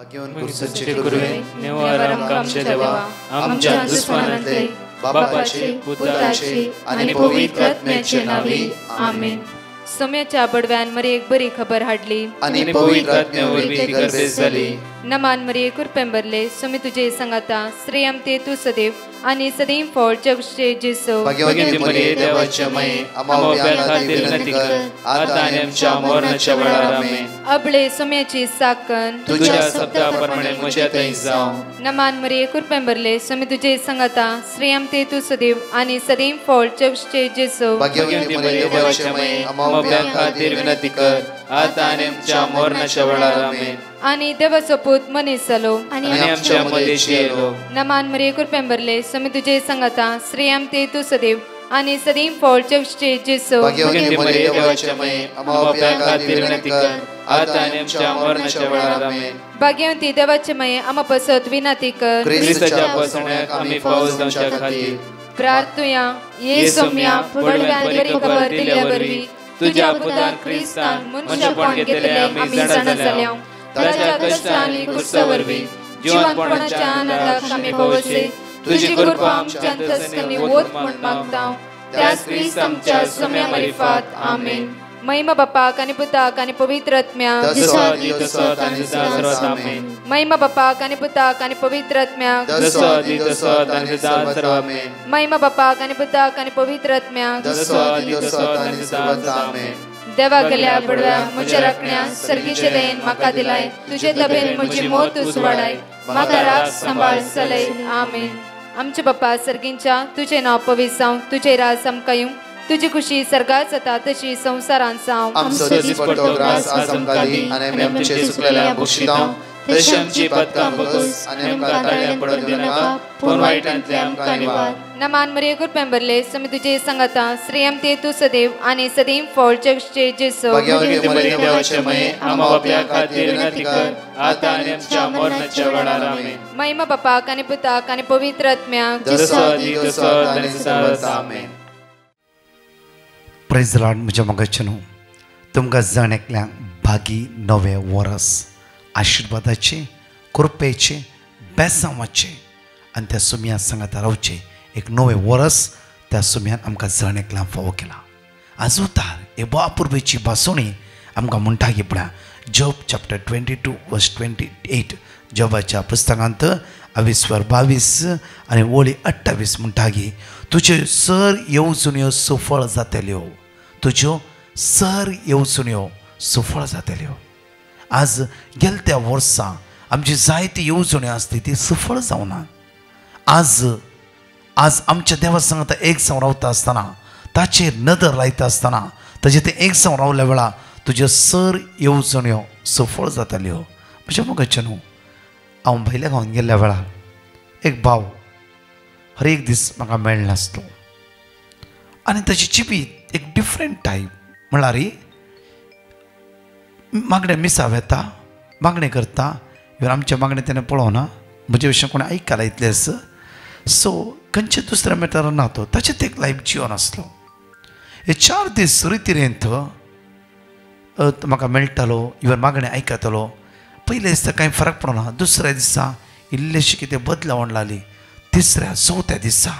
सच्चे गुरुवे निवारम आमचे देवा आमच्या दुश्मनांतले बापाचे पुत्राचे आणि पवित्र आत्म्याचे नावे आमेन. सोम्याच्या बडव्यान मरी एक बरी खबर हाडली आणि पवित्र आत्म्यावर ती गर्दी झाली. नमान मरी कुरपेंबरले सोमी तुझे संगाता श्रेयम ते तू सदैव आणि सदैव फळ जगचे जेसो. भाग्यवती मरिये देवाच्या माये आम्हा खातीर विनंती कर आता आणि आमच्या मरणाच्या वेळार आमेन. अबळे सोम्याची साकन तुझ्या शब्दाप्रमाणे म्हज्या थंय जावं. नमान मरी कुरपेंबरले सोमी तुझे संगाता श्रेयम ते तू सदैव आणि सदैव फळ जगचे जेसो. भाग्यवती मरिये देवाच्या माये आम्हा खातीर विनंती कर आता आणि आमच्या मरणाच्या वेळार आमेन. आणि देवाचो पूत मनीस जालो आणि आमच्या मध्येशी येलो. नमान मरी कुरपेंबरले सोमी तुझे संगाता श्रेयम ते तू सदैव आणि सदैव फळ जगचे जेसो. भाग्यवती मरिये देवाच्या माये आम्हा खातीर विनंती कर आता आणि आमच्या मरणाच्या वेळार आमेन. भाग्यवती देवाचे माये आम्हा पसत विनंती कर ख्रिस्ताच्या पसण्याक आम्ही पावस जावच्या खातीर प्रार्थुया. ये सोम्या बडव्यान बरी खबर दिल्या वरवी तुझ्या पुतान ख्रिस्तान मनशापण घेतले आम्ही जाणा जाल्या. ताच्या कष्टांनी क्रुसावरवी जीवनपणाच्या आनंदाक आम्ही पवसे तुझी कृपा आमच्या अंतस्करणी वोत म्हण मागता. त्याच ख्रिस्त आमच्या सोम्या मार्फत आमेन. महिमा बापाक आणि पुताक आणि पवित्र आत्म्याक महिमा बापाक आणि पुताक आणि पवित्र आत्म्याक महिमा बापाक आणि पुताक आणि पवित्र आत्म्याक. देवा गेल्या बडव्या म्हज्या राखण्या सर्गीचे देन म्हाका दिलाय तुझे तबेन म्हजी मोत उसवाडाय म्हाका राख सांबाळ चलय आमेन. आमचे बाप्पा सर्गींच्या तुझे नाव पवित्र जावं तुझे राज आमकां येवं तुझी खुशी सर्गात जाता तशी संसारांत जावं. आमचो दिसपट्टो ग्रास आज आमकां दी आनी आमी आमचे सुकलेल्या बक्षितांव तशी आमची पदकां बगस आनी आमकां ताळ्यां पडोवन दिनाका पूण वायटांतले आमकां निवार. नमान मरी कुरपेंबरले सोमी तुझे संगाता श्रेयम ते तू सदैव आणि सदैव फळ जगचे जेसो. भाग्यवती मरिये देवाचे माये आम्हा बाप्या खातीर विनंती कर आता आनी आमच्या मरणाच्या वेळार आमेन. महिमा बापाक आणि पुताक आणि पवित्र आत्म्याक आमेन. Praise the Lord. म्हज्या मोगाचेनो तुमकां जाण एकल्यांक भागी नवे वरस आशिर्वादाचे कृपेचे बेसांवाचे आनी त्या सुमयां सांगाता रावचे एक नवे वरस त्या सुमयान आमकां जाण एकल्यांक फावो केला. आज उतार हे बापुर्बेची बासोणी आमकां म्हणटा की पळया जॉब चॅप्टर 22:28 जॉबाच्या पुस्तकांत 22 आनी ओळी 28 म्हणटा की तुज्यो सर येवजण्यो सुफळ जातल्यो तुज्यो सर येवजण्यो सुफळ जातल्यो. आज गेल्या त्या वर्सा आमची जायती येवजण्यो आसली ती सुफळ जावना. आज आमच्या देवा सांगता एक जावन रावता आसतना ताचेर नदर लायता आसतना ताचे ते एक जावन रावल्या वेळा तुज्यो सर येवजण्यो सुफळ जातल्यो. म्हज्या मोगाचें न्हू हांव भायल्या गांवांत गेल्ल्या वेळार एक भाव हर एक दीस म्हाका मेळनासलो आनी ताची जिबीत एक डिफरंट टायप म्हळ्यार मागणे मिसाव येता मागणी करता इवन आमच्या मागणी तेणें पळोवना म्हजे विशयी कोणी आयकला इतलेंच सो खंयचे दुसऱ्या मॅटर ना तो ताचें एक लायफ जिवन आसलो. हे 4 दीस रितीरेंत म्हाका मेळटालो इवन मागणी आयकतालो. पयले दिसा कांय फरक पडना दुसऱ्या दिसा इल्लेशी कितें बदलावण लागली. तिसऱ्या 4थ्या दिसा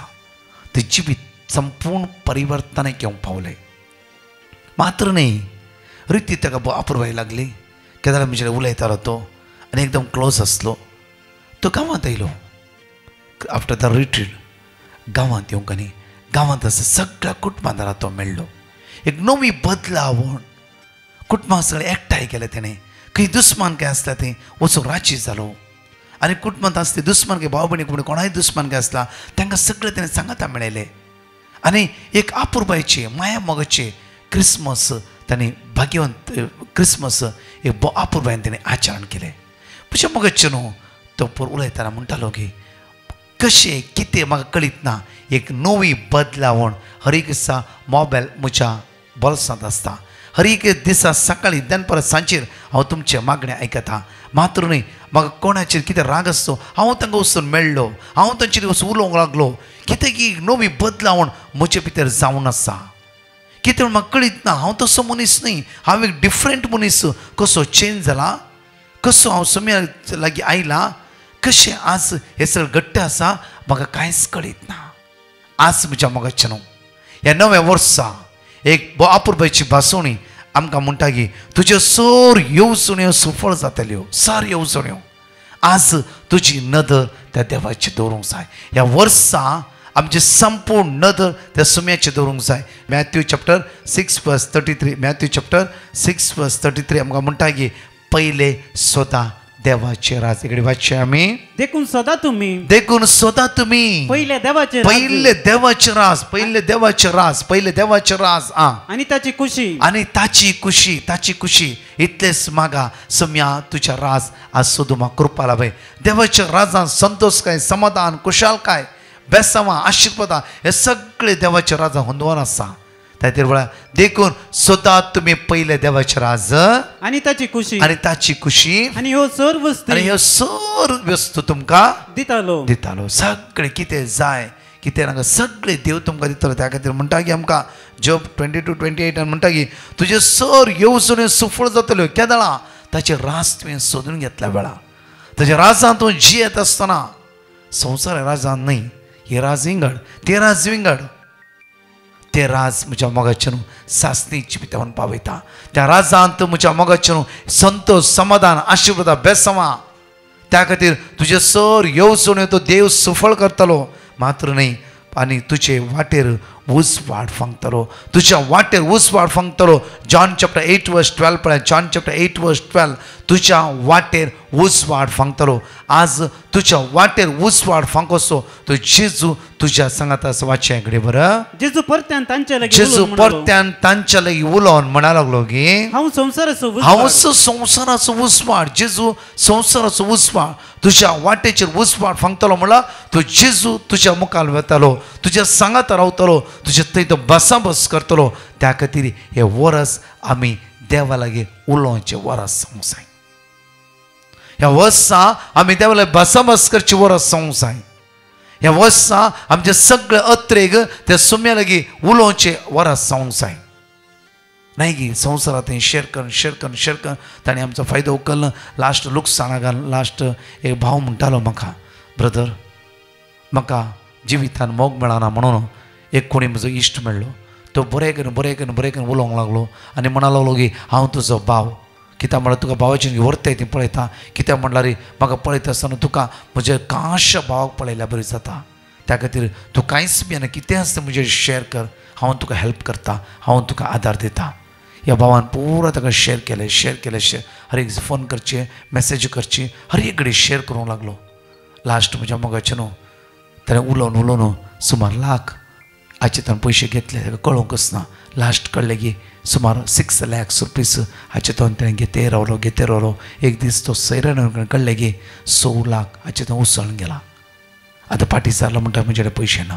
ते जिबीत संपूर्ण परिवर्तनाक येवंक पावलें. मात्र न्ही रिती ताका अपुरबाय लागली केदार म्हजे उलयतालो तो आनी एकदम क्लोज आसलो. तो गांवांत येयलो आफ्टर द रिट्रीट गांवांत येवंक न्ही गांवांत आसा सगळ्या कुटुंबांत तो मेळ्ळो. एक नवी बदलावण कुटुंबां सगळें एकठांय केलें तेणें. खंय दुस्मान काय आसता तें वचून राची जालो आनी कुटुंबांत आसता दुस्मान काय भाव भयणी कोणाय दुस्मान काय आसला तांकां सगळें तेणें सांगाता मेळयलें. आनी एक आपुरबायचे माया मोगाचे क्रिसमस तांणी भाग्यवंत क्रिसमस एक आपुरबायेन तेणें आचरण केलें. म्हज्या मोगाचें न्हू तो पर उलयतना म्हणटालो की कशें कितें म्हाका कळीत ना एक नवी बदलावण हर एक दिसा मोबायल म्हज्या बोल्सांत आसता. हर एक दिसा सकाळीं दनपारां सांजेर हांव तुमचे मागणे आयकतां. मात्र न्ही म्हाका कोणाचेर कितें राग आसतो हांव तांकां वचून मेळ्ळो हांव तांचेर वचून उलोवंक लागलो कितें की नवी बदलावण म्हजे भितर जावन आसा. कितें म्हाका कळीत ना हांव तसो मनीस न्ही हांव एक डिफरंट मनीस कसो चेंज जाला कसो हांव सुम्या लागीं आयला, कशें आज हें सगळें घट्ट आसा म्हाका कांयच कळीत ना. आज म्हज्या मोगाचें न्हू, ह्या नव्या वर्सा एक अपुरबायची भासोवणी आमकां म्हणटा की तुज्यो सर येवजण्यो सफळ जातल्यो, सर येवजण्यो. आज तुजी नदर त्या देवाची दवरूंक जाय. ह्या वर्सा आमचे संपूर्ण नदर त्या सुम्याचे दवरूंक जाय. मॅथ्यू चॅप्टर 6:33, मॅथ्यू चॅप्टर 6:33 आमकां म्हणटा की पहिले स्वता देवाचे राज. इकडे वाचचे आम्ही, देखून सदा तुम्ही पहिले देवाचे राज, पहिले देवाचे राज आणि ताची खुशी इतलेच मागा सम्या तुझ्या राज आज सोदुमा कृपा लाभय. देवाच्या राजान संतोष काय, समाधान, कुशाल काय, बेसावा, आशीर्वादा हे सगळे देवाच्या राजा हुंदवान आसा. त्या वेळा देखून स्वता तुम्ही पहिले देवाचे राज आणि ताची खुशी आणि ह्यो सर वस्तू तुमकां दितालो. सगळे कितें जाय कितें नाका सगळे देव तुमकां दितलो. त्या खातीर म्हणटा की आमकां जॉब 22:28 म्हणटा की तुजे सर येवजण्यो सफळ जातल्यो केदाळा ताचे राज तुवें सोदून घेतल्या वेळा. ताच्या राजान तूं जियेत आसतना संवसार राजान न्हय, हे राज विंगड ते राज विंगड. ते राज म्हज्या मोगाचें न्हू सासणीची पितावन पावयता. त्या राजांत म्हज्या मोगाचें न्हू संतोष, समाधान, आशीर्वाद, बेसमा. त्या खातीर तुजे सर येवजण्यो तो देव सफळ करतलो मात्र न्हय, आनी तुजे वाटेर ऊस वाड फांगतलो, तुज्या वाटेर ऊस वाड फांगतलो. जॉन चॅप्टर 8:12 पळय, जॉन चॅप्टर 8:12 तुज्या वाटेर ऊस वाड फांगतलो. आज तुज्या वाटेर ऊस वाड फांकोसो तो जेजू तुज्या सांगात असं वाचय इकडे बरं. जेजू परत्यान तांच्या लागीं उलोवन म्हणा लागलो की हांव संवसाराचो ऊस वाड. जेजू संवसाराचो ऊस वाड तुज्या वाटेचेर ऊस वाड फांगतलो म्हणला तो जेजू तुज्या मुखार वेतालो, तुज्या सांगात रावतलो, तुजे थंय तो बसाबस करतलो. त्या खातीर हे वरस आमी देवा लागीं उलोवचें वरस जावंक जाय. ह्या वर्सा आमी देवा लागीं बसाबस करची वरस जावंक जाय. ह्या वर्सा आमचे सगळे अत्रेक त्या सुम्या लागीं उलोवचें वरस जावंक जाय. नाही की संवसारांत शेअर करून ताणें आमचो फायदो उखल्लो. लास्ट लुकसाणाक लास्ट एक भाव म्हणटालो म्हाका, ब्रदर म्हाका जिवितान मोग मेळना म्हणून एक कोणी म्हजो इश्ट मेळ्ळो. तो बरें करून उलोवंक लागलो आनी म्हणा लागलो की हांव तुजो भाव. कित्याक म्हणल्यार तुका भावाचें व्हरताय ती पळयता. कित्याक म्हणल्यार म्हाका पळयता आसतना तुका म्हज्या कांश्या भावाक पळयल्यार बरी जाता. त्या खातीर तूं कांयच भियेना, कितें आसता म्हजेर शेअर कर, हांव तुका हेल्प करता, हांव तुका आदार दिता. ह्या भावान पुरो ताका शेअर केलें हर एक फोन करचे, मेसेज करची, हर एक कडेन शेअर करूंक लागलो. लास्ट म्हज्या मोगाचें न्हू ताणें उलोवन सुमार लाख हाचे ताणें पयशे घेतले, ताका कळोवंकच ना. लास्ट कळ्ळें की सुमार 6 lakhs रुपीज हाचे ताणें घेते रावलो. एक दीस तो सैरान कळ्ळें की 6 लाख हाचे तो उसळून गेला. आतां पाटी सारलो म्हणटा म्हजे कडेन पयशे ना,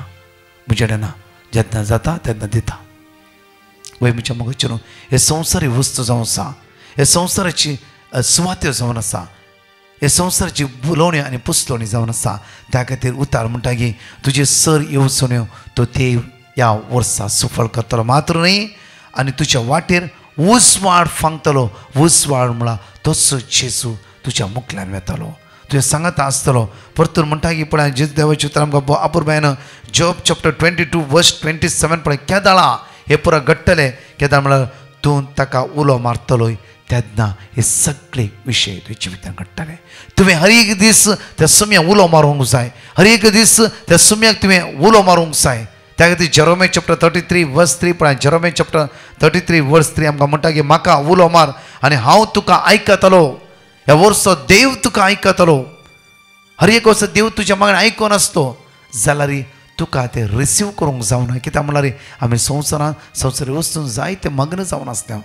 म्हजे कडेन ना, जेन्ना जाता तेन्ना दिता. वय म्हज्या मोगाचें न्हू हे संवसारी वस्तू जावन आसा, हे संवसाराची सुवात्यो जावन आसा, हे संवसाराची बुलोवणी आनी पुसलोवणी जावन आसा. त्या खातीर उतार म्हणटा की तुजे सर येवजण्यो तो देव ह्या वर्सा सफळ करतलो मात्र न्हय, आनी तुज्या वाटेर ऊस वाड फांगतलो. ऊस वाड म्हळ्यार तसो जेजू तुज्या मुखल्यान वेतालो, तुवें सांगता आसतलो. परतून म्हणटा की पळय जेजू देवाचे उतर आमकां अपुरबायन जॉब चॅप्टर 22:27 पळय केदाळा हे पुरा घडटलें. केदाळ म्हळ्यार तूं ताका उलो मारतलोय तेन्ना हे सगळे विशय तुवें जिवितांत घडटले. तुवें हर एक दीस त्या सुम्याक उलो मारूंक जाय, हर एक दीस त्या सुम्याक तुवें उलो मारूंक जाय. त्या खातीर जेरोमे चॅप्टर 33:3 पळय, जेरोमे चॅप्टर 33:3 आमकां म्हणटा की म्हाका उलो मार आनी हांव तुका आयकतलो. ह्या वर्सा देव तुका आयकतलो. हर एक वर्सा देव तुज्या मागणें आयकोन आसतो जाल्यार तुका तें रिसीव करूंक जावना. कित्याक म्हळ्यार आमी संवसारी वस्तून जायते मग्न जावन आसता.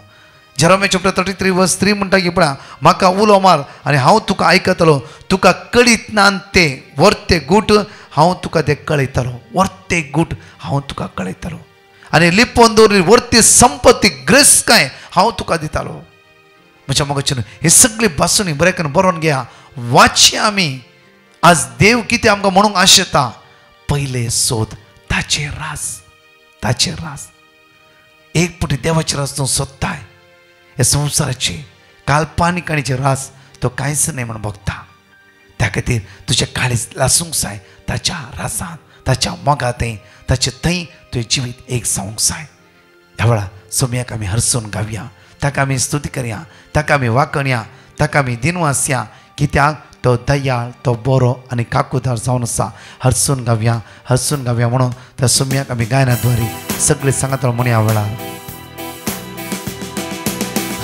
जेरोमे चॅप्टर 33:3 म्हणटा की पळय म्हाका उलो मार आनी हांव तुका आयकतलो. तुका कळीत ना तें वर्ते गूट हांव तुका तें कळयतलो. वर्ते गूट हांव तुका कळयतलो आनी लिपोवन दवरली वर्ती संपत्ती ग्रेस्काय हांव तुका दितालो. म्हज्या मोगाचें हे सगळी भासणी बरें करून बरोवन घेया, वाचया आमी. आज देव कितें आमकां म्हणूंक आशेता, पहिले सोद ताचेर रास. एक पुटी देवाचे रास तूं सोदताय. हे संवसाराचे काल्पनिक आनीचे रास तो कांयच नाही म्हणून बघता. त्या खातीर तुजें काळीज लासूंक जाय ताच्या रासान, ताच्या मोगात, ताचे थंय तुवें जिवीत एक जावंक जाय. ह्या वेळा सोम्याक आमी हरसून गावया, ताका आमी स्तुती करया, ताका आमी वाखणया, ताका आमी दिनवासया, कित्याक तो दयाळ, तो बरो आनी काकूदार जावन आसा. हरसून गावया म्हणून त्या सोम्याक आमी गायनाद्वारे सगळे सांगात म्हणया. वेळा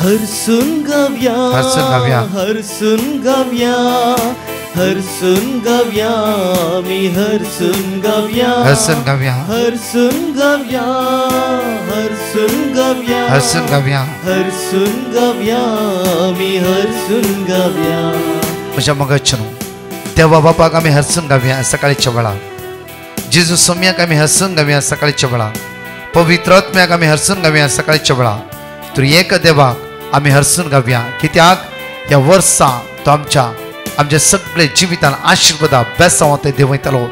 हरसून गावया, हरसून गावया, हरसून गावया, मी हरसून गावया, हरसून गावया, हरसून गावया, हरसून गावया, हरसून गावया, हरसून गावया, मी हरसून गावया. म्हज्या मगजनो देवा बापाक आमी हरसून गावया सकाळच्या वेळा. जेजू सोम्याक आमी हरसून गावया सकाळच्या वेळा. पवित्र आत्म्याक आमी हरसून गावया सकाळच्या वेळा. तर एक देवाक आमी हरसून गावया, कित्याक ह्या वर्सा तो आमच्या सगळे जिवितान आशिर्वादा बेसांव ते देंवयतलो.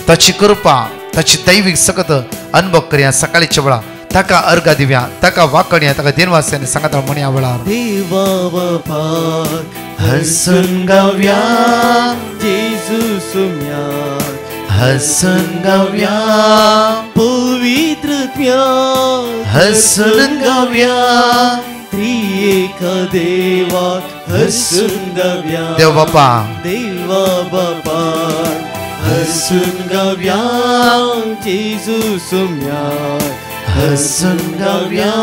ताची कृपा, ताची दैवीक सकत अनुभव करया सकाळच्या वेळा. ताका अर्घ दिव्या, ताका वाखणया, ताका दिनवासांनी सांगात म्हणया. वेळा देवा बापाक हरसून गावया, जेजू सोम्याक हरसून गावया, पवित्र आत्म्याक हरसून गावया, त्रिएका देवाक हरसून गावया. देव बापा, देवा बापाक हरसून गावया, जेजू सोम्याक हरसून गावया,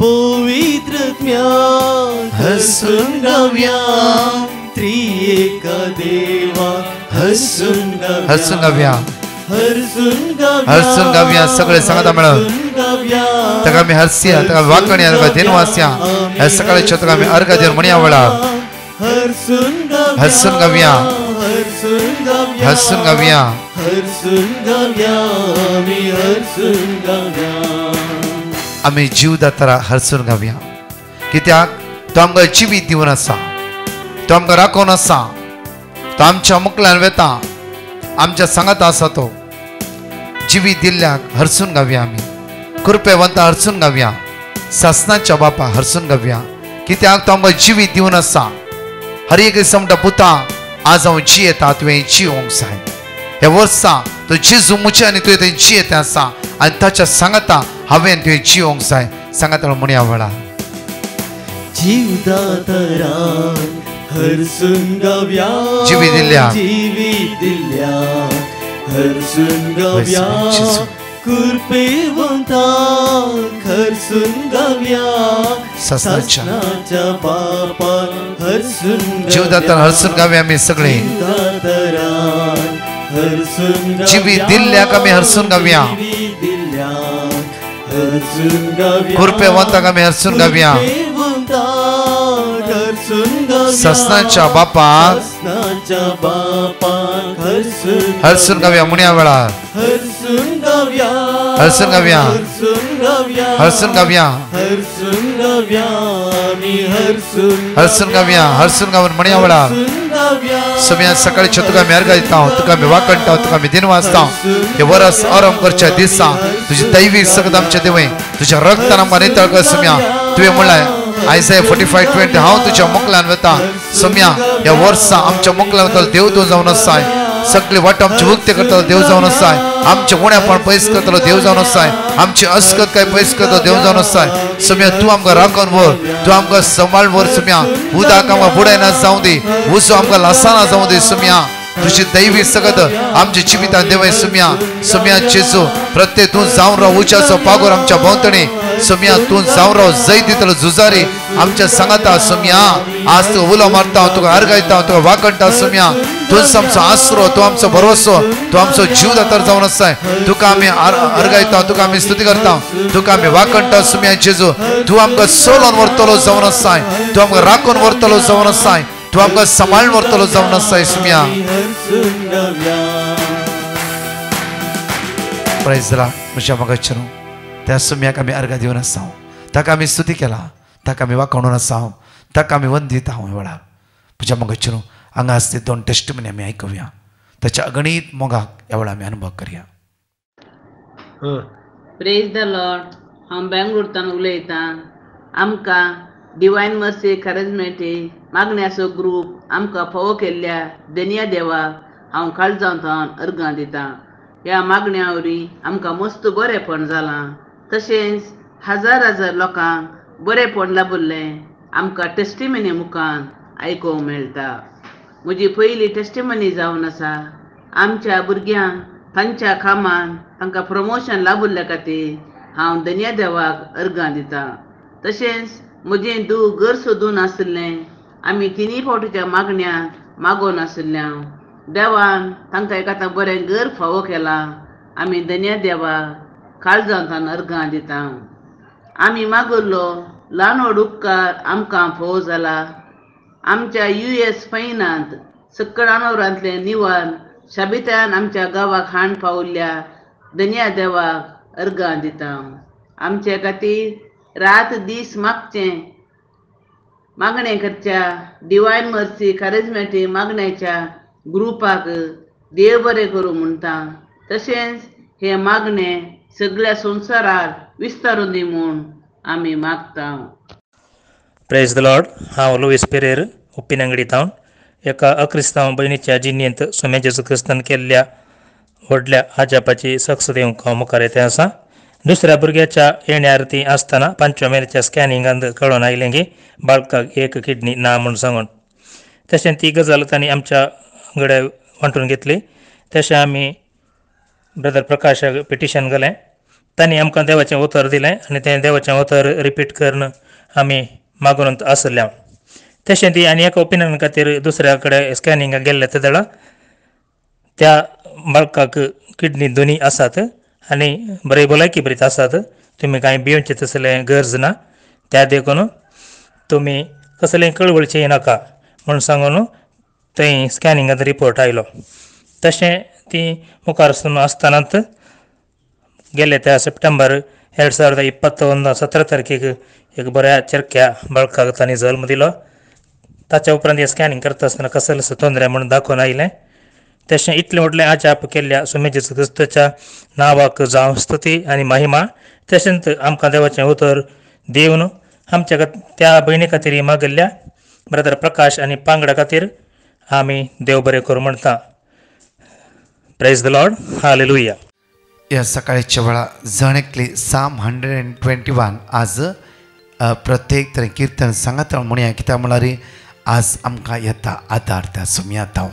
पवित्र आत्म्याक हरसून गावया, त्रिएका देवाक हरसून गावया, हरसून गावया, हरसून गावया, हरसून गावया. सगळे सांगात मेळून ताका आमी हरसिया, ताका वाखणया, ताका दिनवासया. ह्या सकाळच्या ताका आमी अर्घ दिवन म्हणया. वेळा हरसून गावया, हरसून गावया, हरसून गावया, हरसून गावया, हरसून गावया, मी हरसून गावया. आमी जीव दातारा हरसून गावया, कित्याक तो आमकां जिवीत दिवन आसा, तो आमकां राखून आसा, तो आमच्या मुखल्यान वेता, आमच्या सांगात आसा. तो जिवीत दिल्ल्याक हरसून गावया. आमी कृपेवंत हरसून गावया, सासनाच्या बापा हरसून गावया, कित्याक तो आमकां जिवीत दिवन आसा. हर एक दिसा म्हणटा पुता आज हांव जियेता, तुवें जियोंक जाय. ह्या वर्सा तो जेजू मुचे आनी तुवें थंय जियेतें आसा, आनी ताच्या सांगाता हांवें तुवें जियोंक जाय. सांगात म्हणया. वेळा जीवदातरान हरसून गावया, जिवीत दिल्ल्या, जिवीत दिल्ल्या हरसून गावया, कृपेवंताक हरसून गावया, सासनाच्या बापाक हरसून गावया. जीवदातार हरसून गावया. आमी सगळे जीवदातरान हरसून गावया, जिवीत दिल्ल्याक आमी हरसून गावया, जिवीत दिल्ल्याक हरसून गावया, कृपेवंताक आमी हरसून गावया, सासनाच्या बापाक हरसून गावया. म्हणया. वेळा हरसून गावया, हरसून गावया, हरसून गावया, हरसून गावया, हरसून गावया, मी हरसून गावया, हरसून गावन म्हणया. वेळा सोम्या सकाळच्या तुका आमी अर्घ दिता, तुका आमी वाखणटा, तुका आमी दिन वाचता. हे वरस आराम करच्या दिसा तुजी दैवी सकत आमच्या देवय तुज्या रक्तान आमकां नितळ कर. सोम्या तुवें म्हणलें आयसाया 45:20 हांव तुज्या मुखल्यान वेता. सोम्या ह्या वर्सा आमच्या मुखल्यान वतलो देव तूं जावन आसाय. सगळी वाट आमची मुक्ती करतलो देव जावन आसाय. आमचे उण्यापण पयस करतलो देव जावन आसाय. आमची अस्कत काय पयस करतलो देव जावन आसाय. सोम्या तूं आमकां राखून व्हर, तूं आमकां सांबाळ व्हर. सोम्या उदक आमकां बुडायना जावं दी, उजो आमकां लासाना जावं दी. सोम्या तुझी दैवी सकत आमच्या जिवितान देवय. सोम्या सोम्या जेजू प्रत्येक तूं जावन राव उच्याचो पागोर आमच्या भोंवतणी. सोम्या तूं जावन राव जय दितलो झुजारी आमच्या सांगाता. सोम्या आज तूं उलो मारता, तुका आर्गायता, तुका वाखणटा. सोम्या तूंच आमचो आसरो, तूं आमचो भरवसो, तूं आमचो जीव दातार जावन आसाय. तुका आमी आर्गायता, तुका आमी स्तुती करता, तुका आमी वाखणटा. सोम्या जेजू तूं आमकां सोलोन व्हरतलो जावन आसाय. तूं आमकां राखून व्हरतलो जावन आसाय. तूं आमकां सांबाळून व्हरतलो जावन आसाय. सोम्या प्रायज द लॉर्ड. म्हज्या मगजनो त्या सोम्याक आमी अर्घ दिवन आसा, ताका आमी स्तुती केला, ताका आमी वाखणून आसा, ताका आमी वंदीत आहा. वेळा म्हज्या मगजनो हांगा आसते 2 टेस्टमनी आमी आयकुया. ताच्या अगणीत मोगाक ह्या वेळा आमी अनुभव करया. Praise the Lord. हांव बेंगळुरतान उलयतां. आमकां डिवायन मर्सी कॅरिझमॅटीक मागण्याचो ग्रूप आमकां फोव केल्ल्या धन्य देवाक हांव काळजांतल्यान अर्गां दितां. ह्या मागण्या वरवीं आमकां मस्त बरेंपण जालां. तशेंच हजार हजार लोकांक बरेंपण लाभिल्लें आमकां टेस्टिमनी मुखार आयकूंक मेळटा. म्हजी पयली टेस्टिमनी जावन आसा. आमच्या भुरग्यांक तांच्या कामान तांकां प्रमोशन लाभिल्ल्या खातीर हांव धन्य देवाक अर्गां दितां. तशेंच म्हजें घर सोदून आशिल्लें आमी 3 फावटीच्या मागण्या मागोवन आशिल्ल्यान देवान तांकां एक आतां बरें घर फावो केलां. आमी धन्य देवाक काळजांतल्यान अर्गां दितां. आमी मागल्लो ल्हान व्हड उपकार आमकां फोव जाला. आमच्या US पैनांत सक्कळ अनावरांतलें निवान शाबित्यान आमच्या गांवाक हाड पावल्ल्या धन्य देवाक अर्गां दितां. आमचे खातीर रात दीस मागणें करच्या डिवायन मर्सी कॅरिझमॅटीक मागण्याच्या ग्रुपाक देव बरें करूं म्हणटा. तशेंच हे मागणें सगळ्या संवसाराक विस्तारून दी म्हूण आमी मागता. Praise the Lord. हांव लुईस पेरेर उप्पिनंगडी तावन एका अक्रिस्तांव भयणीच्या जिणेंत सोम्या जेजू क्रिस्तान केल्ल्या व्हडल्या आजापाची सक्स दिवंक हांव मुखार येते आसा. दुसऱ्या भुरग्याच्या येण्यार ती आसतना 5व्या म्हयन्याच्या स्कॅनिंगांत कळोन आयलें की बाळकाक एक किडनी ना म्हूण सांगून. तशें ती गजाल तांणी आमच्या कडेन वांटून घेतली. तशें आमी ब्रदर प्रकाशाक पिटिशन घालें. तांणी आमकां देवाचें उतर दिलें आनी तें देवाचें उतर रिपीट करून आमी मागून आसल्या. तशें ती आनी एका ओपिनियन खातीर दुसऱ्या कडेन स्कॅनिंगाक गेल्ले तेदळा त्या बाळकाक किडनी दोनी आसात आनी बरे भलायकी बरीत आसात. तुमी कांय भिवचें तसलें गरज ना. त्या देखून तुमी कसलें कळवळचें नाका म्हूण सांगून थंय स्कॅनिंगाचो रिपोर्ट आयलो. तशें ती मुखार आसतनाच गेले त्या सप्टेंबर 2021 17 तारखेक एक बऱ्या चरक्या बाळकाक तांणी जल्म दिलो. ताच्या उपरांत हें स्कॅनिंग करता आसतना कसलें तोंदरे म्हणून दाखोवन आयलें. तशें इतलें व्हडलें आजाप केल्ल्या सोम्या जेजू क्रिस्ताच्या नांवाक जावं स्तुती आनी महिमा. तशेंच आमकां देवाचें उतर दिवन आमच्या त्या भयणी खातीर मागल्ल्या ब्रदर प्रकाश आनी पांगडा खातीर आमी देव बरें करूं म्हणटा. Praise the Lord. हालेलुया. या सकाळच्या वेळा जणेकली साम 121 आज प्रत्येक तरें कीर्तन सांगात म्हणया. कित्याक म्हळ्यार आज आमकां येता आदार त्या सुमयात. हांव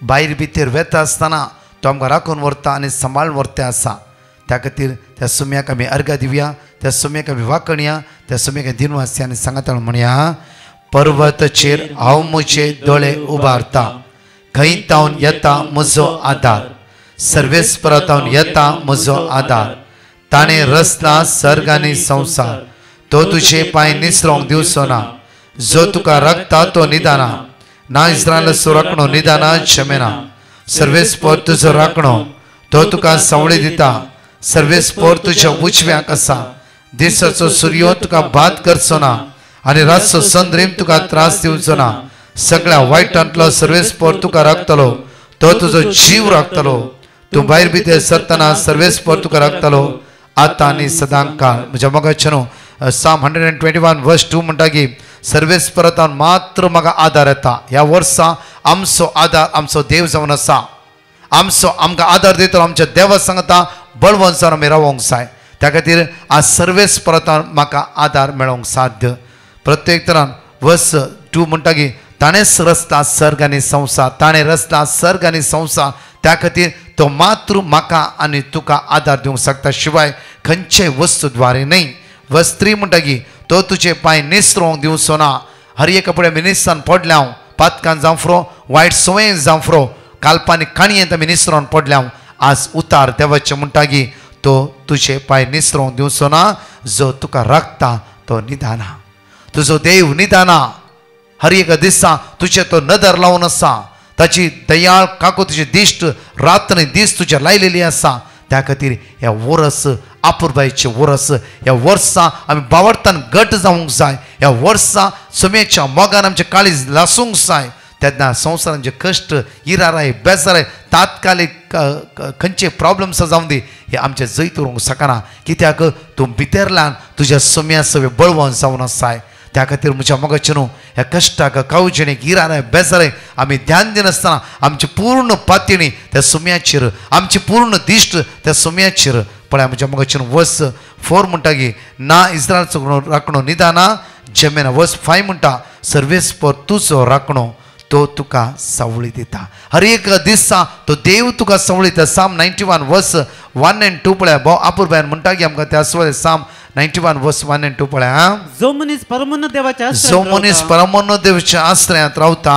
भायर भितर वेता आसतना तो आमकां राखून व्हरता आनी सांबाळून व्हरता आसा. त्या खातीर त्या सुमयाक आमी अर्घ दिवया. त्या सुमयाक आमी वाकणया. त्या सुमयाक दिनवासी आनी सांगात म्हणया. पर्वतचेर हांव म्हजे दोळे उबारता. खंय तावन येता म्हजो आदार. सर्वेस्परांतावन येता म्हजो आदार. ताणें रचला सर्ग आनी संवसार. तो तुजे पांय निसरोंक दिवचो ना. जो तुका राखता तो निदाना. ना इस्रायलाचो राखणो निदाना क्षमेना. सर्वेस्पर तुजो राखणो तो तुका सावळी दिता. सर्वेस्पर तुज्या उजव्याक आसा. दिसाचो सूर्य तुका बाद करचो ना आनी रातचो चंद्रीम तुका त्रास दिवचो ना. सगळ्या वायटांतलो सर्वेस्पर तुका राखतलो. तो तुजो जीव राखतलो. तूं भायर भितर सरतना सर्वेस्पर तुका राखतलो आतां आनी सदां काळ. म्हज्या मोगाचेनो साम 121 वर्स 2 म्हणटा की सर्वेस्परांतान मात्र म्हाका आदार येता. ह्या वर्सा आमचो आदार आमचो देव जावन आसा. आमकां आदार दितलो आमच्या देवा सांगता बळवंत जावन आमी रावोंक जाय. त्या खातीर आज सर्वेस्परांतान म्हाका आदार मेळोंक साध्य. प्रत्येक तरान वर्स 2 म्हणटा की ताणेंच रचला सर्ग आनी संवसार. ताणें रचला सर्ग आनी संवसार. त्या खातीर तो मात्र म्हाका आनी तुका आदार दिवंक शकता. शिवाय खंयचेय वस्तू द्वारे न्हय. वर्स 3 म्हणटा की तो तुजे पांय निसरोंक दिवचो ना. हर एका फुडें आमी निसरान पडल्या. पातकान जावं फुरो वायट संवयेन जावं फुरो काल्पनीक काणयेंत आमी निसरोन पडल्या. आज उतार देवाचें म्हणटा की तो तुजे पांय निसरोंक दिवचो ना. जो तुका राखता तो निदाना. तुजो देव निदाना. हर एका दिसा तुजे तो नदर लावन आसा. ताची दयाळ काको तुजी दिश्ट रात्र दीस तुज्या लायलेली आसा. त्या खातीर ह्या वर्स आपुरबायेचें वर्स. ह्या वर्सा आमी बावरतान घट जावंक जाय. ह्या वर्सा सुमेच्या मोगान आमचें काळीज लासूंक जाय. तेन्ना संवसारांचे कश्ट इराराय बेजाराय तात्कालीक खंयचे प्रॉब्लम्स जावं दी हे आमचे जैत उरूंक शकना. कित्याक तूं भितरल्यान तुज्या सुम्या सवे बळवंत जावन आसाय. त्या खातीर म्हज्या मोगाचें न्हू ह्या कश्टाक कावजिणेक गिराने बेजारे आमी ध्यान दिनासतना आमची पूर्ण पातळी त्या सुम्याचेर आमची पूर्ण दिश्ट त्या सुम्याचेर पळय म्हज्या मोगाचें वर्स 4 म्हणटा की ना इस्रायलचो राखणो निदाना जमेना वर्स 5 म्हणटा सर्वेस पर तुजो राखणो तो तुका सवळी दिता हर एक दिसा तो देव तुका सवळी दिता साम 91 वर्स 1 and 2 पळय भाव आपुरबायन म्हणटा की आमकां त्या सुवाळे साम 91 वर्स 1 and 2 पळय जो मनीस परमोन्न देवाच्या आश्रयांत रावता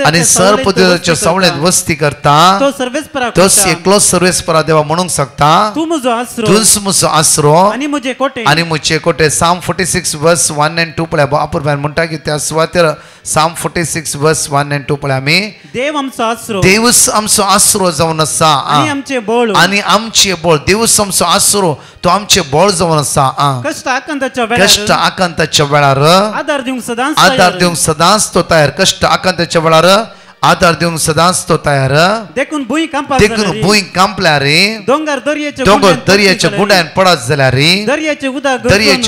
आणि सर्पदेवाच्या सवळेंत वस्ती करता तोच एकलो सर्वेस्परा देवा म्हणूंक शकता तूच म्हजो आसरो आणि म्हजे कोटे साम 46 वर्स 1 and 2 पळय भाव आपुरबायन म्हणटा की त्या सुवातेर साम 46 वर्स 1 and 2 पळय आमी देवच आमचो आसरो जावन आसा आणि आमचे बोळ देवच आमचो आसरो तो आमचे बोळ जावन आसा कष्ट आकांताच्या वेळार आदार दिवंक सदांच तो तयार कष्ट आकांताच्या वेळार आदार दिवंक सदांच तो तयार देखून भुंय कांपल्यार दोंगर दर्याच्या गुंड्यान पडत जाल्यार दर्याचे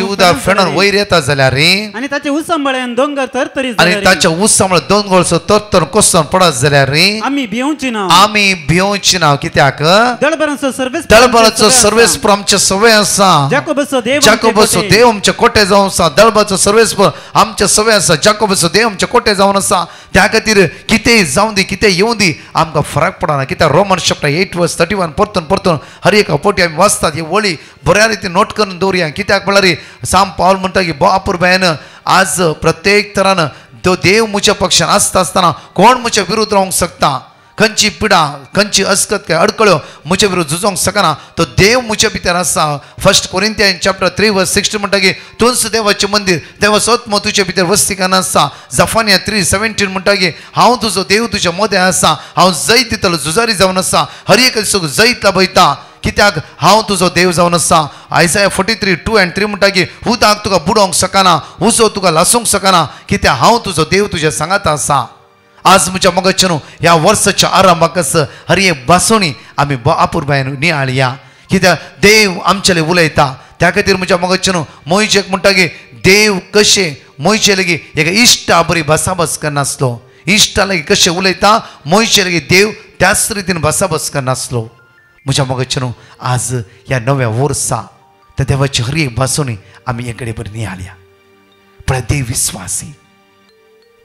उदक फेणून वयर येता जाल्यार आणि ताचे उसांबळ्यान दोंगर तर कोसोन पडत जाल्यार आमी भिवची ना कित्याक दळबराचो सर्वेस्पर आमचे सवय आसा जाकोबाचो देव आमचे कोटे जावन आसा दळबराचो सर्वेस्पर आमचे सवय आसा जाकोबाचो देव आमचे कोटे जावन आसा त्या खातीर कितें जाऊं दी कितें येऊं दी आमकां फरक पडना कित्याक रोमन चॅप्टर 8 वर्स 31 परतून हर एक पोटी आमी वाचतात ही वळी बऱ्या रितीन नोट करून दवरया कित्याक म्हळ्यार साम पावल म्हणटा की आपुरबायन आज प्रत्येक तरान तो देव म्हज्या पक्षान आसतना कोण म्हज्या विरुद्ध रावंक शकता खंयची पिडा खंयची अस्कत काय अडकळ्यो म्हज्या विरुद्ध झुजोंक शकना तो देव म्हज्या भितर आसा फर्स्ट कोरिंथियन चॅप्टर 3 वर्स 16 म्हणटा की तूंच देवाचें मंदिर देवाचो आत्मो तुज्या भितर वस्तीकान आसा जफानिया 3:17 म्हणटा की हांव तुजो देव तुज्या मदें आसा हांव जैत दितलो झुजारी जावन आसा हर एक दिसाक जैत लाभयता कित्याक हांव तुजो देव जावन आसा आयसाया 43:2 and 3 म्हणटा की उदक तुका बुडोवंक शकना उजो तुका लासूंक शकना कित्याक हांव तुजो देव तुज्या सांगात आसा आज म्हज्या मोगाचें ह्या वर्साच्या आरंभाकच हर एक बासोणी आमी आपुरबायन नियाळया कित्याक देव आमचेले उलयता त्या खातीर म्हज्या मोगाचें मोयशेक म्हणटा की देव कशें मोयशे लेगीत एक इश्टा बरी भासाभास करनासलो इश्टा लेगीत कशें उलयता मोयशे लेगीत देव त्याच रितीन भासाभास करनासलो म्हज्या मोगाचें आज ह्या नव्या वर्सा त्या देवाची हर एक भासोणी आमी एकडे बरी नियाळया पण देव विस्वासी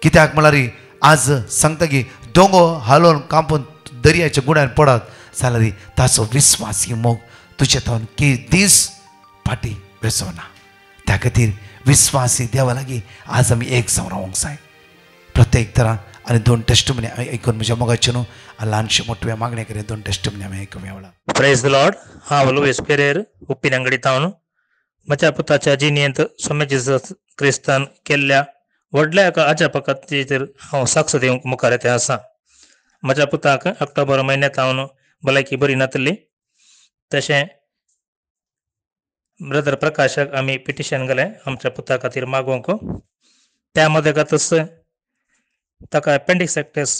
कित्याक म्हळ्यार आज सांगता की दोंगो हालोवन कांपून दर्याच्या गुड्यान पडत जाल्यार ताचो विस्वासी मोग तुजे थावन दीस फाटी वेसोना त्या खातीर विस्वासी देवा लागीं आज आमी एक जावन रावंक जाय प्रत्येक तरान आनी 2 टेस्टमनी आयकून म्हज्या मोगाचें ल्हानशे मोठ्या मागणे करेन 2 टेस्टमनी आमी आयकुया प्रेज द लॉर्ड हांव लुईस पेरेर उप्पिनंगडी थावन म्हज्या पुताच्या जिणेंत स्वामी जेजस क्रिस्तान केल्ल्या व्हडल्या एका अजापा खातीर हांव साक्ष दिवंक मुखार येता आसा म्हज्या पुताक ऑक्टोबर म्हयन्यांत हांव भलायकी बरी नातली तशें ब्रदर प्रकाशाक आमी पिटिशन गेलें आमच्या पुता खातीर मागोवंक त्या मदेगातच ताका एपेंडिक्सायटीस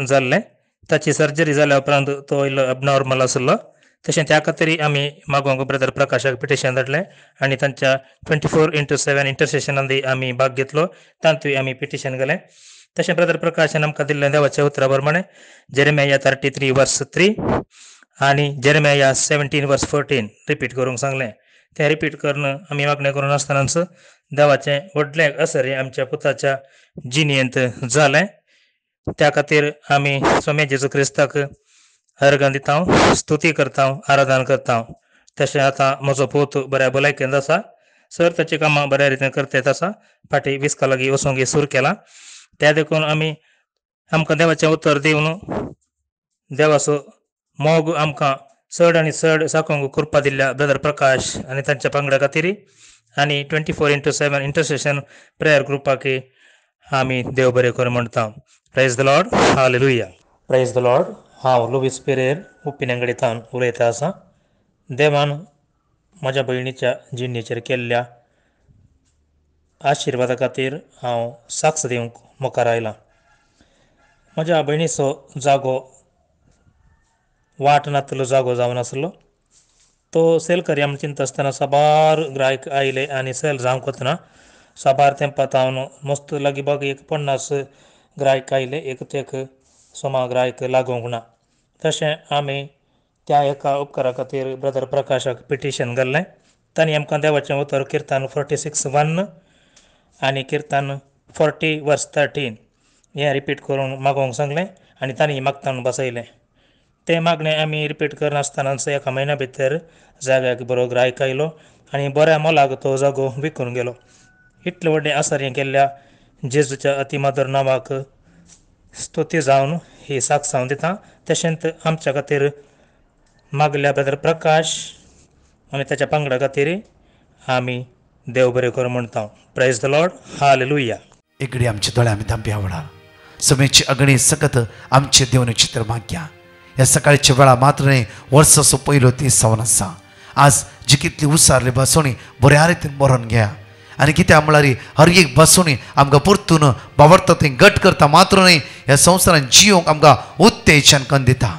जाल्लें ताची सर्जरी जाल्या उपरांत तो इल्लो एबनॉर्मल आसलो तशें त्या खातीर आमी मागोवंक ब्रदर प्रकाशाक पिटिशन धाडलें आनी तांच्या 24/7 इंटरसेशनांत आमी भाग घेतलो तांतूय आमी पिटिशन गेलें तशें ब्रदर प्रकाशान आमकां दिल्लें देवाच्या उतरा प्रमाणे जेरेमिया 33 वर्स 3 आनी जेरेमिया 17 वर्स 14 रिपीट करूंक सांगलें तें रिपीट करून आमी मागणें करून आसतनाच देवाचें व्हडलें असर आमच्या पुताच्या जिणेंत जालें त्या खातीर आमी स्वामी जेजू क्रिस्ताक अर्घ दिता स्तुती करता आराधना करता तशें आतां म्हजो पूत बऱ्या भलायकेंत आसा सर ताची कामां बऱ्या रितीन करता येत आसा फाटीं विस्का लागीं वचूंक सूर केला त्या देखून आमी आमकां देवाचें उतर दिवन देवाचो मोग आमकां चड आनी चड साकोंक कृपा दिल्ल्या ब्रदर प्रकाश आनी तांच्या पंगडा खातीर आनी 24/7 इंटरसेशन प्रेयर ग्रुपाक आमी देव बरें करूं म्हणटा praise the Lord hallelujah praise the Lord हांव लुईस पेरेर उप्पिनंगडींतल्यान उलयता आसा देवान म्हज्या भयणीच्या जिणेचेर केल्ल्या आशिर्वादा खातीर हांव साक्ष दिवंक मुखार आयलां म्हज्या भयणीचो जागो वाट नातलो जागो जावन आसलो तो सेल करया म्हूण चिंता आसतना साबार ग्राहक आयले आनी सेल जावंक वतना साबार तेंपात हांव मस्त लागी बागी एक 50 ग्रायक आयले एक तेक सोमा ग्रायक लागूंक ना. तशें आमी त्या एका उपकारा खातीर ब्रदर प्रकाशाक पिटिशन घाल्लें. तांणी आमकां देवाचें उतर किर्तन 46:1 आनी किर्तन 40:13 हें रिपीट करून मागोवंक सांगलें आनी तांणी मागतान बसयलें. तें मागणें आमी रिपीट करनासतनाच एका म्हयन्या भितर जाग्याक बरो ग्रायक आयलो आनी बऱ्या मोलाक तो जागो विकून गेलो. इतलें व्हडलें आसार केल्ल्या जेजूच्या अतिमादर नांवाक स्तुती जावन ही साक्ष हांव दितां. तशेंच आमच्या खातीर मागल्या ब्रदर प्रकाश आनी ताच्या पंगडा खातीर आमी देव बरें कर म्हणटा. Praise the Lord. हालेलुया. इकडे आमचे दोळे आमी धांपी आवडा समेची अगणी सकत आमचे देवने चित्र माग्या. ह्या सकाळच्या वेळा मात्र न्ही वर्साचो पयलो दीस जावन आसा. आज जी कितली उसारली बसोणी बऱ्या रितीन बरोवन घ्या आनी कित्याक म्हळ्यार हर एक बसोणी आमकां परतून बावरता थंय घट करता मात्र न्ही ह्या संवसारान जियोंक आमकां उत्तेजन करून दिता.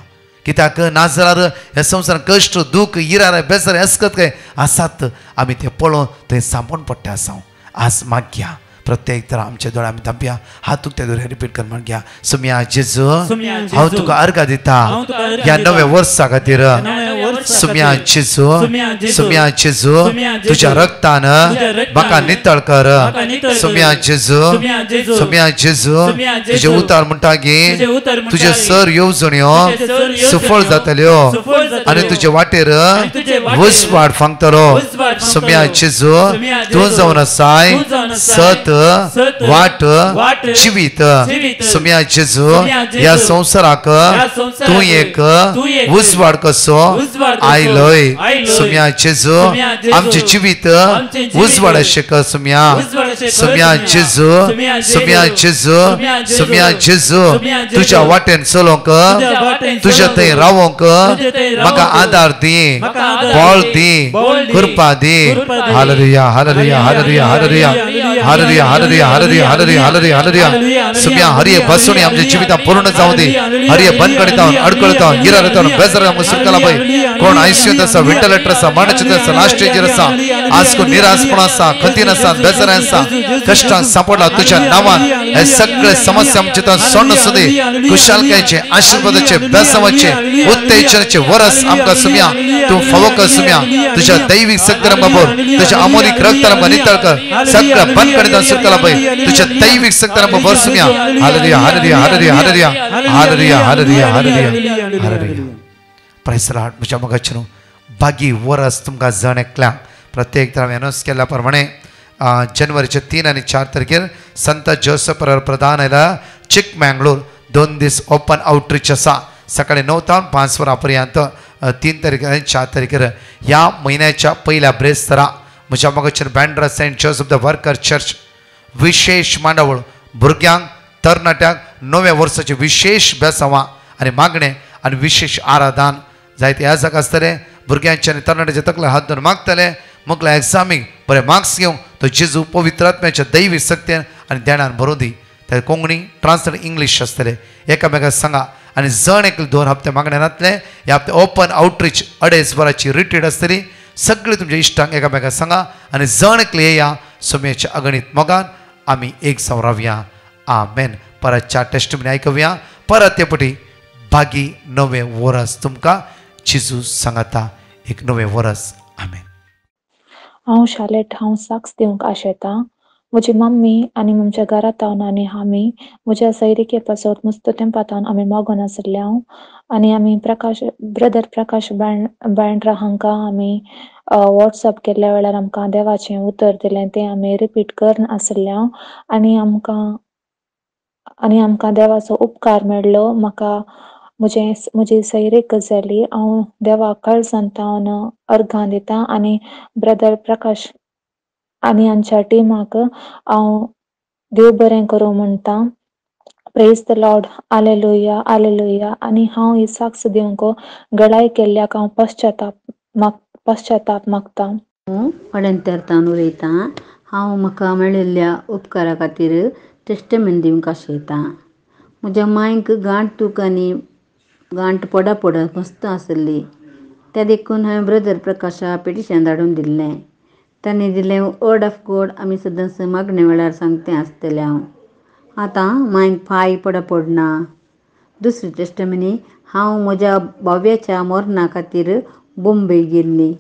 कित्याक नाजाल्यार ह्या संवसारान कश्ट दूख इरार बेजार आसकत काय आसात आमी ते पळोवन थंय सांपोवन पडटा आसा. आज मागया प्रत्येक तर आमच्या दोळे आमी धांपया हातूक ते दोळे रिपीट कर मागया. सुम्या जेजू हांव तुका अर्घ दिता ह्या नव्या वर्सा खातीर. सुम्या जेजू सुम्या जेजू तुज्या रक्तान म्हाका नितळ कर. सुम्या जेजू सुम्या जेजू तुजे उतार म्हणटा की तुजे सर येवजण्यो सुफळ जातल्यो आनी तुजे वाटेर वसवाट फांगतलो. सुम्या जेजू तूं जावन आसाय सत वाट जिवीत. सुम्या जेजू ह्या संवसाराक तूं एक उजवाड कसो आयलोय. सुम्या जेजू आमचे जिवीत उजवाड अशें कर. सुम्या सुम्या जेजू सुम्या जेजू सुम्या जेजू तुज्या वाटेन चलोवंक तुज्या थंय रावोंक म्हाका आदार दी बळ दी कृपा दी. Hallelujah hallelujah hallelujah hallelujah hallelujah hallelujah hallelujah hallelujah hallelujah. सुम्या हर एक बसोणी आमच्या जिवितांत पूर्ण जावं दी. हर एक बंदकडीत अडकळत गिरारत बेजार मुसरकाला पळय कोण आयसीयूत आसा व्हेंटिलेटर आसा मरणचित्र आसा लास्ट स्टेजीर आसा आज कोण निराशपण आसा खतीन आसा बेजार आसा कश्टांक सांपडला तुज्या नांवान हे सगळे समस्या आमचे सोडून सुदी खुशालकायेचे आशिर्वादाचे बेसवाचे उत्तेजनाचे वरस आमकां सुम्या तूं फावो कर. सुम्या तुज्या दैवीक शक्तीन आमकां भर तुज्या अमोलीक रक्तान आमकां नितळ कर. सगळ्या बंदकडीत सुरकाला पळय तुज्या दैवीक शक्तीन आमकां भर. सुम्या hallelujah hallelujah hallelujah hallelujah hallelujah hallelujah hallelujah hallelujah. Praise the Lord. म्हज्या मोगाचे न्हू बागी वरस तुमकां जण एकल्या प्रत्येक तर अनाउन्स केल्या प्रमाणे जानेवारीच्या 3 आनी 4 तारखेर संत जोसेफ प्रधान आयला चिकमंगळूर 2 दीस ओपन आउटरीच आसा सकाळी 9 ते 5 वरां पर्यंत 3 तारीख आनी 4 तारखेर ह्या म्हयन्याच्या पयल्या ब्रेस्तरा म्हज्या मोगाचेर Bandra saint Joseph the worker church विशेष मांडावळ भुरग्यांक तरणाट्यांक नव्या वर्साचे विशेष बेसांवां आनी मागणे आनी विशेष आराधन जायते ह्या जाका आसतले. भुरग्यांचे आनी तरणाट्याचे तकले हात धरून मागतले मुखल्या एग्जामीक बरे मार्क्स घेवंक तो जेजू पवित्र आत्म्याच्या दैवी शक्तीन आनी ध्यानान भरूं दी. ते कोंकणी ट्रान्सलेट इंग्लीश आसतले एकामेकाक सांगा आनी जण एक 2 हप्ते मागणे नातले. ह्या हप्ते ओपन आउटरीच 2.5 वरांची रिट्रीट आसतली. सगळे तुमच्या इश्टांक एकामेकाक सांगा आनी जण एकले येया सुम्याच्या अगणीत मोगान आमी एक जावन रावया. आमेन. परतच्या टेस्टिमनी आयकूया परत ते पटी बागी नवे वरस तुमकां जेजू सांगता एक नवे वरस. आमेन. हांव शालेट हांव साक्ष दिवंक आशेतां. म्हजी मम्मी आनी आमच्या घरांत आनी आमी म्हज्या सैरिके पासत मस्त तेंपातान आमी मोगोन आसले हांव आनी आमी ब्रदर प्रकाश बँड्रा हांकां आमी वॉट्सअप केल्ल्या वेळार आमकां देवाचें उतर दिलें तें आमी रिपीट करन आसले हांव आनी आमकां देवाचो उपकार मेळ्ळो. म्हाका म्हजी सैरीक गजाली हांव देवाक काळजांत अर्घां दितां आनी ब्रदर प्रकाश आनी आमच्या टिमाक हांव देव बरें करूं म्हणटां. Praise the Lord. Hallelujah hallelujah. आनी हांव ही साक्ष दिवंक गळाय केल्ल्याक हांव पश्चाताप मागतां. वाड्यांतर्तान उलयतां. हांव म्हाका मेळिल्ल्या उपकारा खातीर टेस्टमेंट दिवंक आशेतां. म्हज्या मांयक गांठ दूख आनी गांठ पडत मस्त आसली. त्या देखून हांवें ब्रदर प्रकाशाक पिटिशन धाडून दिल्लें. त्यांनी दिले वर्ड ऑफ गॉड आमी सदांच मागणे वेळार सांगते आसतले हांव. आतां मांयक पांय पडना. दुसरे टेस्टमनी हांव म्हज्या भाव्याच्या मरणा खातीर बॉम्बे गेल्ली.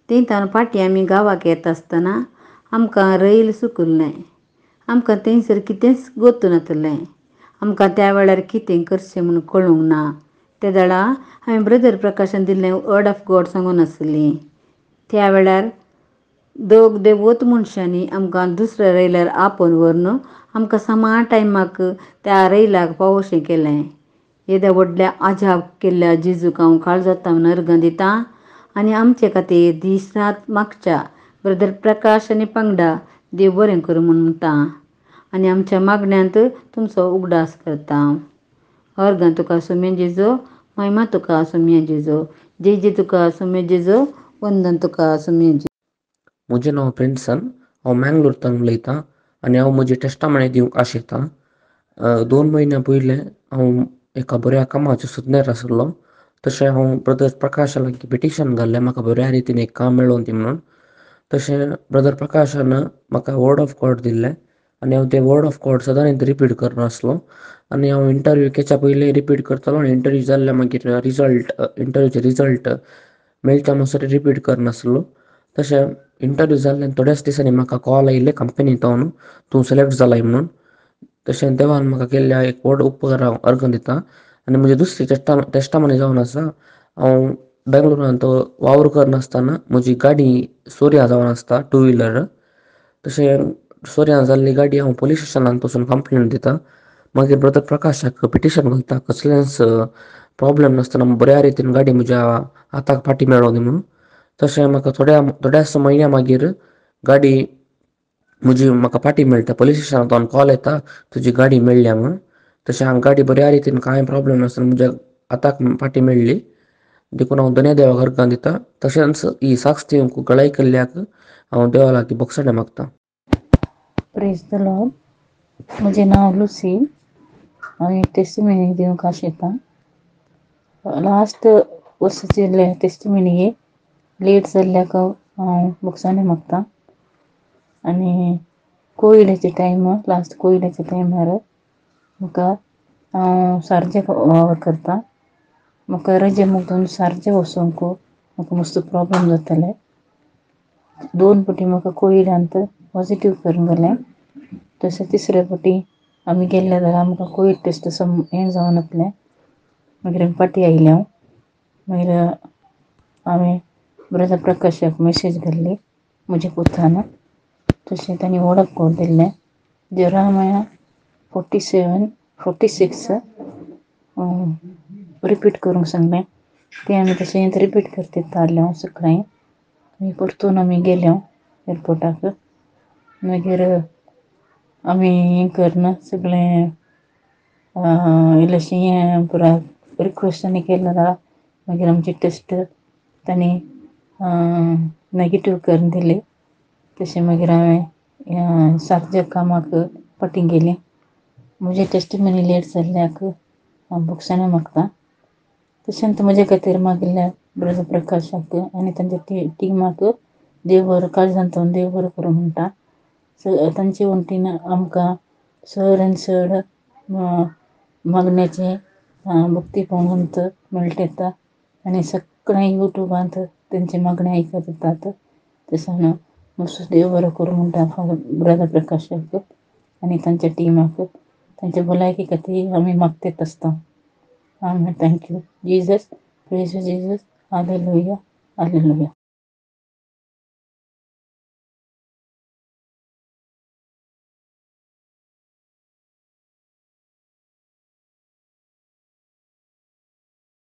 थंयच्यान फाटीं आमी गांवाक येता आसतना आमकां रैल चुकल्लें. आमकां थंयसर कितेंच गोतूं नासलें. आमकां त्या वेळार कितें करचें म्हूण कळूंक ना. त्या वेळा हांवें ब्रदर प्रकाशान दिल्लें वर्ड ऑफ गॉड सांगून आसली. त्या वेळार दोग देवोत मनशांनी आमकां दुसऱ्या रैलार आपोवन व्हरून आमकां समान टायमाक त्या रैलाक पावोवचें केलें. येद्या व्हडल्या आजाप केल्ल्या जेजूक हांव काळजांतल्यान म्हूण अर्गां दितां आनी आमचे खातीर दीस रात मागच्या ब्रदर प्रकाश आनी पंगडा देव बरें करूं म्हूण म्हणटां आनी आमच्या मागण्यांत तुमचो उगडास करतां. अर्गां तुका सुमेन जेजो, महिमा तुका सुमेन जेजो, जय जय तुका सुमेन जेजो, वंदन तुका सुमेन जेजो. म्हजें नांव प्रिन्सन. हांव मँगलोरतान उलयतां आनी हांव म्हजी टेस्टामणी दिवंक आशेतां. 2 म्हयन्या पयलें हांव एका बऱ्या कामाचो सोदण्यार आशिल्लो. तशें हांव ब्रदर प्रकाशा लागीं पिटिशन घाल्लें म्हाका बऱ्या रितीन एक काम मेळोवन दी म्हणून. तशें ब्रदर प्रकाशान म्हाका वर्ड ऑफ गॉड दिल्लें आनी हांव तें वर्ड ऑफ गॉड सदांच रिपीट करनासलो आनी हांव इंटरव्यू केच्या पयलीं रिपीट करतालो आनी इंटरव्यू जाल्ल्या मागीर इंटरव्यूचे रिजल्ट मेळच्या म्हणसर रिपीट करनासलो. तशें इंटरव्यू जाल्ल्यान थोड्याच दिसांनी म्हाका कॉल आयिल्लें कंपनींतल्यान तूं सिलेक्ट जालाय म्हणून. तशें देवान म्हाका केल्ल्या एक व्हड उपकार हांव अर्गां दितां. आनी म्हजी दुसरी टेस्टामणी जावन आसा. हांव बेंगलोरांत वावर करनासतना म्हजी गाडी चोरयां जावन आसता 2 व्हिलर. तशें चोरयां जाल्ली गाडी हांव पुलीस स्टेशनांत वचून कंप्लेंट दितां. मागीर ब्रदर प्रकाशाक पिटिशन घालता कसलेंच प्रॉब्लेम नासतना बऱ्या रितीन गाडी म्हज्या हाताक फाटीं मेळों दी म्हणून. तशें म्हाका थोड्याच म्हयन्या मागीर गाडी म्हजी म्हाका फाटीं मेळटा. पुलीस स्टेशनांतल्यान कॉल येता तुजी गाडी मेळ्ळ्या म्हणून. तशें हांव गाडी बऱ्या रितीन कांय प्रॉब्लेम नासतना म्हज्या हाताक फाटीं मेळ्ळी. देखून हांव दोनूय देवाक अर्गां दितां. तशेंच ही साक्ष दिवंक गळाय केल्ल्याक हांव देवा लागीं बोगसणे मागतां. Praise the Lord. म्हजें नांव लुसी. हांव एक टेस्टिमनी दिवंक आशेतां. लास्ट वर्साचे टेस्टिमनीक लेट जाल्ल्याक हांव बोगसणे मागतां. आनी कोविडाच्या टायमार लास्ट कोविडाच्या टायमार म्हाका हांव सारजें वावर करतां. म्हाका रजे मुगोवन सारजें वचूंक म्हाका मस्त प्रॉब्लेम जाताले. 2 फावटी म्हाका कोविडांत पॉझिटीव करून गेलें. तशें तिसरे फावटी आमी गेल्ले जाल्यार आमकां कोवीड टेस्ट हें जावन नासलें. मागीर आमी फाटीं आयले. मागीर हांवें ब्रदर प्रकाशाक मॅसेज घाल्ली म्हज्या पुतान. तशें तांणी वर्ड ऑफ गॉड दिल्लें. जेरामाया 46 रिपीट करूंक सांगलें. तें आमी तशें रिपीट करता जाल्लें सकाळीं. मागीर परतून आमी गेले एअरपोर्टाक. मागीर आमी हें करना सगळें इल्लेशें हें पुरो रिक्वेस्ट आनी केलें जाल्यार मागीर आमची टेस्ट तांणी नेगेटीव करून दिली. तशें मागीर हांवें सारजे कामाक फाटीं गेलीं. म्हजें टेस्टिमनी लेट जाल्ल्याक हांव बोगसणे मागतां. तशेंच म्हजे खातीर मागिल्ल्या ब्रदर प्रकाशाक आनी तांच्या टिमाक देव बरो काळजांतल्यान देव बरो करूं म्हणटा. तांचे वंटीन आमकां चड आनी चड मागण्याचें भक्ती पंगत मेळटा आनी सगळें यूट्यूबांत तेंचे मागणे आयकत येतात. तशें मस्त देव बरो करूं म्हणटा ब्रदर प्रकाशाक आनी तांच्या टिमाक. तांचे भलायकी खातीर आमी मागतात आसता. Amen. Thank you Jesus. Praise Jesus. Hallelujah hallelujah.